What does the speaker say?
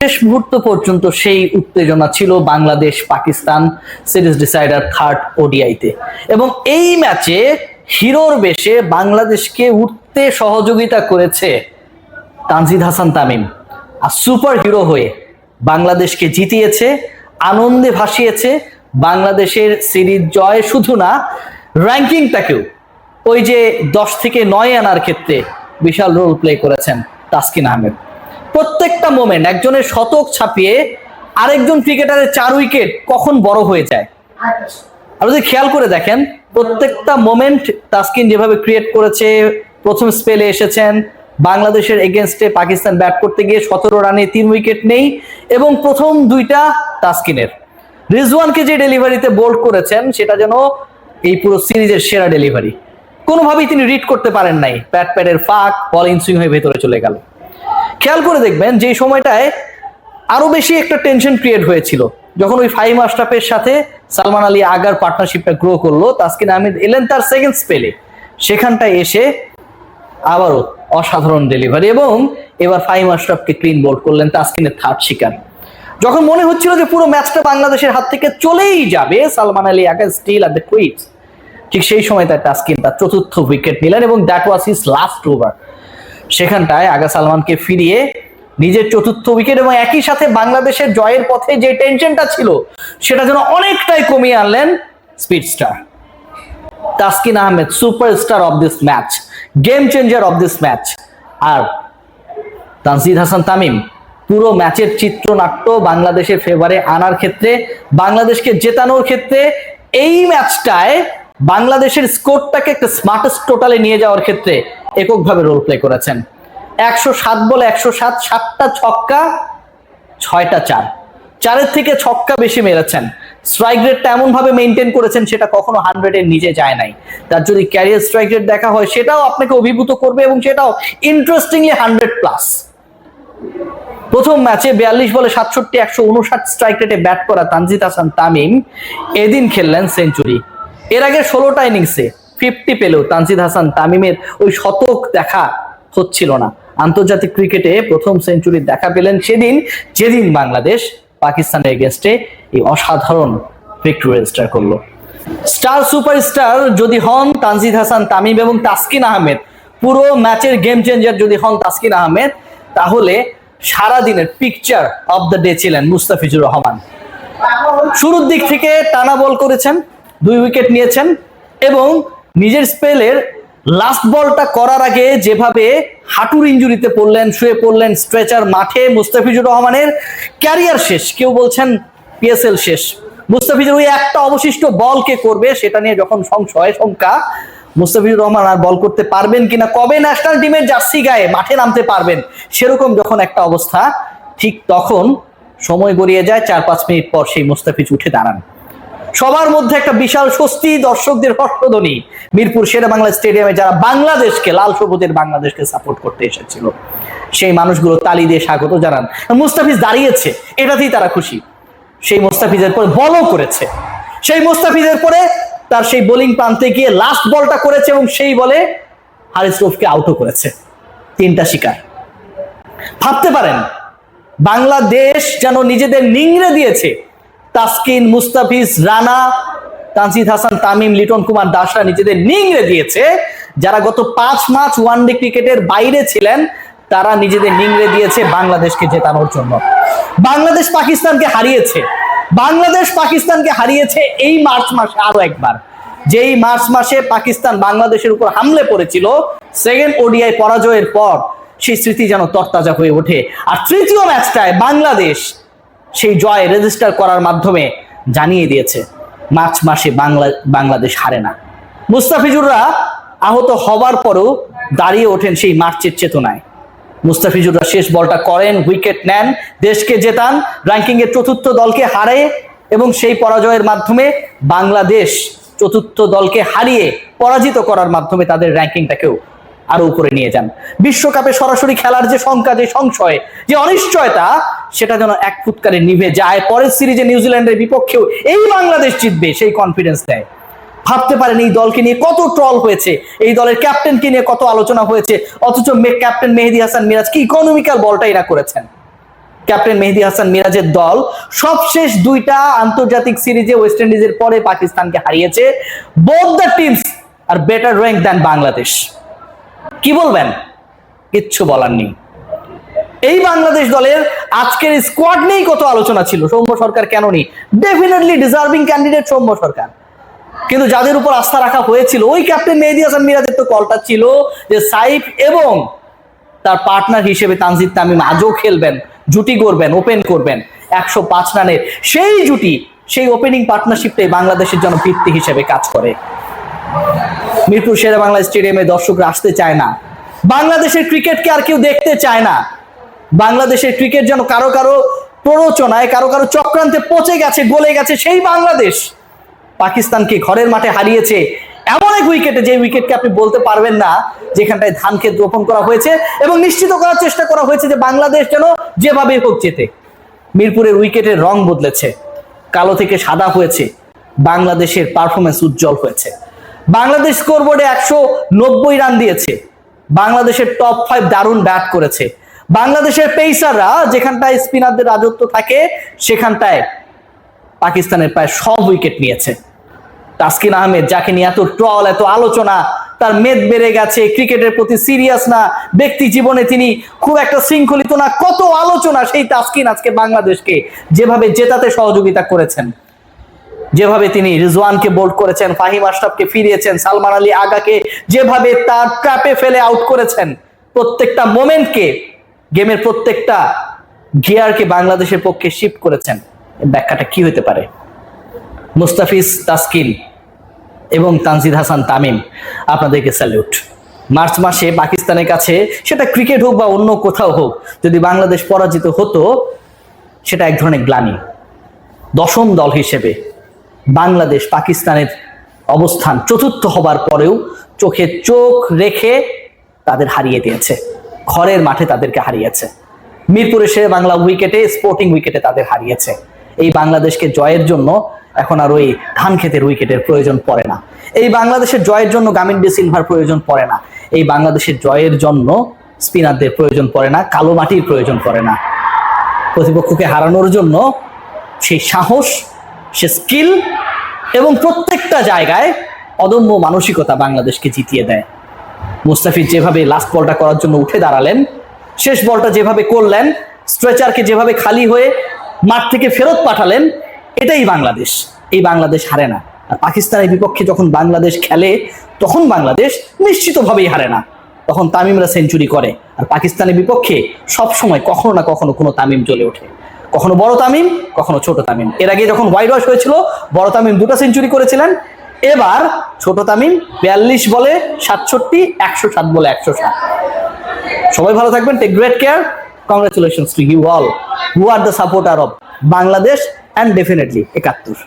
শেষ মুহূর্ত পর্যন্ত সেই উত্তেজনা ছিল Bangladesh Pakistan series decider third ওডিআইতে, এবং এই ম্যাচে হিরোর বেশে বাংলাদেশকে উঠতে সহযোগিতা করেছে তানজিদ হাসান তামিম। আর সুপার হিরো হয়ে বাংলাদেশকে জিতিয়েছে, আনন্দে ভাসিয়েছে। বাংলাদেশের সিরিজ জয় শুধু না, র্যাঙ্কিংটাকেও ওই যে 10 থেকে 9 আনার ক্ষেত্রে বিশাল রোল প্লে করেছেন তাসকিন আহমেদ। প্রত্যেকটা মোমেন্ট, একজনের শতক ছাপিয়ে আরেকজন ক্রিকেটারের 4 উইকেট কখন বড় হয়ে যায়। আর যদি খেয়াল করে দেখেন, প্রত্যেকটা মোমেন্ট তাসকিন যেভাবে ক্রিয়েট করেছে। প্রথম স্পেলে এসেছেন বাংলাদেশের এগেনস্টে, পাকিস্তান ব্যাট করতে গিয়ে 17 রানে 3 উইকেট নেই, এবং প্রথম দুইটা তাসকিনের। রিজওয়ানকে যে ডেলিভারিতে বোল্ড করেছেন সেটা যেন এই পুরো সিরিজের সেরা ডেলিভারি। কোনোভাবেই তিনি রিড করতে পারেন নাই, প্যাডের ফাঁক, বল ইনসুইং হয়ে ভেতরে চলে গেল। খেয়াল করে দেখবেন যে সময়টায় আরো বেশি একটা টেনশন ক্রিয়েট হয়েছিল, যখন ওই ফাহিম আশরাফের সাথে সালমান আলী আগার পার্টনারশিপটা গ্রো করলো, তাসকিন আহমেদ এলেন তার সেকেন্ড স্পেলে। সেখানটায় এসে আবারও অসাধারণ ডেলিভারি, এবং এবার ফাহিম আশরাফকে ক্লিন বোল্ড করলেন, তাসকিনের থার্ড শিকার। যখন মনে হচ্ছিল যে পুরো ম্যাচটা বাংলাদেশের হাত থেকে চলেই যাবে, সালমান আলী আগা স্টিল অ্যাট দ্য ক্রিজ, ঠিক সেই সময় তার তাসকিন তার চতুর্থ উইকেট নিলেন, এবং that was his last over. সেখানটায় আগা সালমানকে ফিরিয়ে নিজের চতুর্থ উইকেট, এবং একই সাথে বাংলাদেশের জয়ের পথে যে টেনশনটা ছিল সেটা যেন অনেকটাই কমিয়ে আনলেন speed star Taskin Ahmed, superstar of this match, game changer of this match. আর তানজিদ হাসান তামিম পুরো ম্যাচের চিত্রনাট্য বাংলাদেশের ফেভারে আনার ক্ষেত্রে, বাংলাদেশকে জেতানোর ক্ষেত্রে, এই ম্যাচটায় বাংলাদেশের স্কোরটাকে একটা স্মার্টেস্ট টোটালে নিয়ে যাওয়ার ক্ষেত্রে এককভাবে রোল প্লে করেছেন। 107 বলে 107, 7টা ছক্কা, 6টা চার, 4-এর থেকে ছক্কা বেশি মেরেছেন। স্ট্রাইক রেটটা এমন ভাবে মেনটেন করেছেন সেটা কখনো 100-এর নিচে যায় নাই। তার যদি ক্যারিয়ার স্ট্রাইক রেট দেখা হয় সেটাও আপনাকে অভিভূত করবে, এবং সেটাও ইন্টারেস্টিংলি 100+। প্রথম ম্যাচে 42 বলে 67, 159 স্ট্রাইক রেটে ব্যাট করা তানজিদ হাসান তামিম এদিন খেললেন সেঞ্চুরি। এর আগে 16টা ইনিংসে 50 পেলেও তানজিদ হাসান তামিমের ওই শতক দেখা হচ্ছিল না। আন্তর্জাতিক ক্রিকেটে প্রথম সেঞ্চুরির দেখা পেলেন সেদিন, যেদিন বাংলাদেশ পাকিস্তানের এগেইনস্টে এই অসাধারণ ভিক্টরি রেজিস্টার করলো। স্টার সুপারস্টার যদি হন তানজিদ হাসান তামিম এবং তাসকিন আহমেদ, পুরো ম্যাচের গেম চেঞ্জার যদি হন তাসকিন আহমেদ, তাহলে সারা দিনের পিকচার অফ দ্য ডে ছিলেন মুস্তাফিজুর রহমান। শুরুর দিক থেকে টানা বল করেছেন, 2 উইকেট নিয়েছেন, এবং নিজের স্পেলের লাস্ট বলটা করার আগে যেভাবে হাঁটুর ইনজুরিতে পড়লেন, শুয়ে পড়লেন স্ট্রেচার মাঠে, মুস্তাফিজুর রহমানের ক্যারিয়ার শেষ, কেউ বলছেন পিএসএল শেষ। মুস্তাফিজুর ওই একটা অবশিষ্ট বল কে করবে সেটা নিয়ে যখন সংশয় শঙ্কা, মুস্তাফিজুর রহমান আর বল করতে পারবেন কিনা, কবে ন্যাশনাল টিমের জার্সি গায়ে মাঠে নামতে পারবেন, সেরকম যখন একটা অবস্থা, ঠিক তখন সময় গড়িয়ে যায়। 4-5 মিনিট পর সেই মুস্তাফিজ উঠে দাঁড়ান। সবার মধ্যে একটা বিশাল স্বস্তি, দর্শকদের হর্ষধ্বনি। মিরপুর শেরেবাংলা স্টেডিয়ামে যারা বাংলাদেশকে, লাল সবুজের বাংলাদেশকে সাপোর্ট করতে এসেছিল, সেই মানুষগুলো তালি দিয়ে স্বাগত জানান। মুস্তাফিজ দাঁড়িয়েছে, এটাতেই তারা খুশি। সেই মুস্তাফিজের পরে বলও করেছে, সেই মুস্তাফিজের পরে তার সেই বোলিং প্রান্তে গিয়ে লাস্ট বলটা করেছে, এবং সেই বলে হারিস রৌফকে আউটও করেছে। 3টা শিকার। ভাবতে পারেন বাংলাদেশ যেন নিজেদের নিংড়ে দিয়েছে। তাসকিন, মুস্তাফিজ, রানা, তানজিদ হাসান তামিম, লিটন কুমার দাসরা নিজেদের নিংড়ে দিয়েছে। যারা গত 5 ম্যাচ ওয়ানডে ক্রিকেটের বাইরে ছিলেন, তারা নিজেদের নিংড়ে দিয়েছে বাংলাদেশকে জেতানোর জন্য। বাংলাদেশ পাকিস্তানকে হারিয়েছে, বাংলাদেশ পাকিস্তানকে হারিয়েছে এই মার্চ মাসে আরো একবার, যেই মার্চ মাসে পাকিস্তান বাংলাদেশের উপর হামলে পড়েছিল সেকেন্ড ওডিআই পরাজয়ের পর। সেই স্মৃতি যেন তরতাজা হয়ে ওঠে। আর তৃতীয় ম্যাচটায় বাংলাদেশ সেই জয় রেজিস্টার করার মাধ্যমে জানিয়ে দিয়েছে মার্চ মাসে বাংলাদেশ হারে না। মুস্তাফিজুররা আহত হবার পরও দাঁড়িয়ে ওঠেন সেই মার্চের চেতনায়। মুস্তাফিজুররা শেষ বলটা করেন, উইকেট নেন, দেশকে জেতান, র্যাঙ্কিং এর 4র্থ দলকে হারে, এবং সেই পরাজয়ের মাধ্যমে বাংলাদেশ 4র্থ দলকে হারিয়ে পরাজিত করার মাধ্যমে তাদের র্যাঙ্কিংটাকেও আরো উপরে নিয়ে যান। বিশ্বকাপে সরাসরি খেলার যে শঙ্কা, যে সংশয়, যে অনিশ্চয়তা, সেটা যেন এক ফুৎকারে নিভে যায়। পরের সিরিজে নিউজিল্যান্ডের বিপক্ষেও এই বাংলাদেশ জিতবে সেই কনফিডেন্স দেয়। ভাবতে পারেন এই দলকে নিয়ে কত ট্রল হয়েছে, এই দলের ক্যাপ্টেনকে নিয়ে কত আলোচনা হয়েছে, অথচ ক্যাপ্টেন মেহেদী হাসান মিরাজ কি ইকোনমিক্যাল বলটা এরা করেছেন। ক্যাপ্টেন মেহেদী হাসান মিরাজের দল সবশেষ দুইটা আন্তর্জাতিক সিরিজে ওয়েস্ট ইন্ডিজের পরে পাকিস্তানকে হারিয়েছে। Both the teams are better rank than Bangladesh. কি বলবেন? কিচ্ছু বলার নেই। এই বাংলাদেশ দলের আজকের স্কোয়াড নিয়েই কত আলোচনা ছিল। সৌম্য সরকার কেন নেই? ডেফিনেটলি ডিজার্ভিং ক্যান্ডিডেট সৌম্য সরকার, কিন্তু যাদের উপর আস্থা রাখা হয়েছিল ওই ক্যাপ্টেন মেহেদী হাসান মিরাজের তো কলটা ছিল যে সাইফ এবং তার পার্টনার হিসেবে তানজিদ তামিম আজও খেলবেন, জুটি করবেন, ওপেন করবেন 105 রানের সেই জুটি, সেই ওপেনিং পার্টনারশিপটাই বাংলাদেশের জন্য ভিত্তি হিসেবে কাজ করে। মিরপুর শেরেবাংলা স্টেডিয়ামে দর্শকরা আসতে চায় না, বাংলাদেশের ক্রিকেটকে আর কেউ দেখতে চায় না। বাংলাদেশের ক্রিকেট যেন কারো কারো প্ররোচনায়, কারো কারো চক্রান্তে পচে গেছে, গলে গেছে। সেই বাংলাদেশ পাকিস্তানকে ঘরের মাঠে হারিয়েছে এমন এক উইকেটে, যে উইকেটকে আপনি বলতে পারবেন না যেখানটায় ধান ক্ষেত রোপণ করা হয়েছে এবং নিশ্চিত করার চেষ্টা করা হয়েছে যে বাংলাদেশ যেন যেভাবে হোক জেতে। মিরপুরের উইকেটের রং বদলেছে, কালো থেকে সাদা হয়েছে, বাংলাদেশের পারফরমেন্স উজ্জ্বল হয়েছে। বাংলাদেশ স্কোরবোর্ডে 190 রান দিয়েছে, বাংলাদেশের টপ 5 দারুণ ব্যাট করেছে। বাংলাদেশের পেসাররা যেখানটায় স্পিনারদের রাজত্ব থাকে সেখানটায় পাকিস্তানের প্রায় সব উইকেট নিয়েছে। তাসকিন আহমেদ, যাকে নিয়ে এত ট্রল, এত আলোচনা, তার মেদ বেড়ে গেছে, ক্রিকেটের প্রতি সিরিয়াস না, ব্যক্তি জীবনে তিনি খুব একটা শৃঙ্খলিত না, কত আলোচনা। সেই তাসকিন আজকে বাংলাদেশকে যেভাবে জেতাতে সহযোগিতা করেছেন, যেভাবে তিনি রিজওয়ানকে বোল্ড করেছেন, ফাহিম আশরাফকে ফিরিয়েছেন, সালমান আলী আগাকে যেভাবে তার ট্র্যাপে ফেলে আউট করেছেন, প্রত্যেকটা মোমেন্টকে, গেমের প্রত্যেকটা গিয়ারকে বাংলাদেশের পক্ষে শিফট করেছেন। ব্যাখ্যাটা কি হতে পারে? মুস্তাফিজ, তাসকিন এবং তানজিদ হাসান তামিম, আপনাদেরকে স্যালিউট। মার্চ মাসে পাকিস্তানের কাছে, সেটা ক্রিকেট হোক বা অন্য কোথাও হোক, যদি বাংলাদেশ পরাজিত হতো সেটা এক ধরনের গ্লানি। 10ম দল হিসেবে বাংলাদেশ পাকিস্তানের অবস্থান চতুর্থ হবার পরেও চোখে চোখ রেখে তাদের হারিয়ে দিয়েছে, ঘরের মাঠে তাদেরকে হারিয়েছে। মিরপুরে শেরেবাংলা উইকেটে, স্পোর্টিং উইকেটে তাদের হারিয়েছে। এই বাংলাদেশকে জয়ের জন্য এখন আর ওই ধান ক্ষেতের উইকেটের প্রয়োজন পড়ে না। এই বাংলাদেশের জয়ের জন্য গামিন ডি সিলভার প্রয়োজন পড়ে না। এই বাংলাদেশের জয়ের জন্য স্পিনারদের প্রয়োজন পড়ে না, কালো মাটির প্রয়োজন পড়ে না। প্রতিপক্ষকে হারানোর জন্য সেই সাহস, সে স্কিল এবং প্রত্যেকটা জায়গায় অদম্য মানসিকতা বাংলাদেশকে জিতিয়ে দেয়। মুস্তাফিজ যেভাবে লাস্ট বলটা করার জন্য উঠে দাঁড়ালেন, শেষ বলটা যেভাবে করলেন, স্ট্রেচারকে যেভাবে খালি হয়ে মাঠ থেকে ফেরত পাঠালেন, এটাই বাংলাদেশ। এই বাংলাদেশ হারে না। আর পাকিস্তানের বিপক্ষে যখন বাংলাদেশ খেলে তখন বাংলাদেশ নিশ্চিতভাবেই হারে না, তখন তামিমরা সেঞ্চুরি করে। আর পাকিস্তানের বিপক্ষে সবসময় কখনো না কখনো কোনো তামিম জ্বলে ওঠে, কখনো বড় তামিম, কখনো ছোট তামিম। এর আগে যখন হোয়াইট ওয়াশ হয়েছিল বড় তামিম 2টা সেঞ্চুরি করেছিলেন, এবার ছোট তামিম 42 বলে 67, 107 বলে 107। সবাই ভালো থাকবেন, take great care. Congratulations to you all who are the supporter of Bangladesh and definitely 71।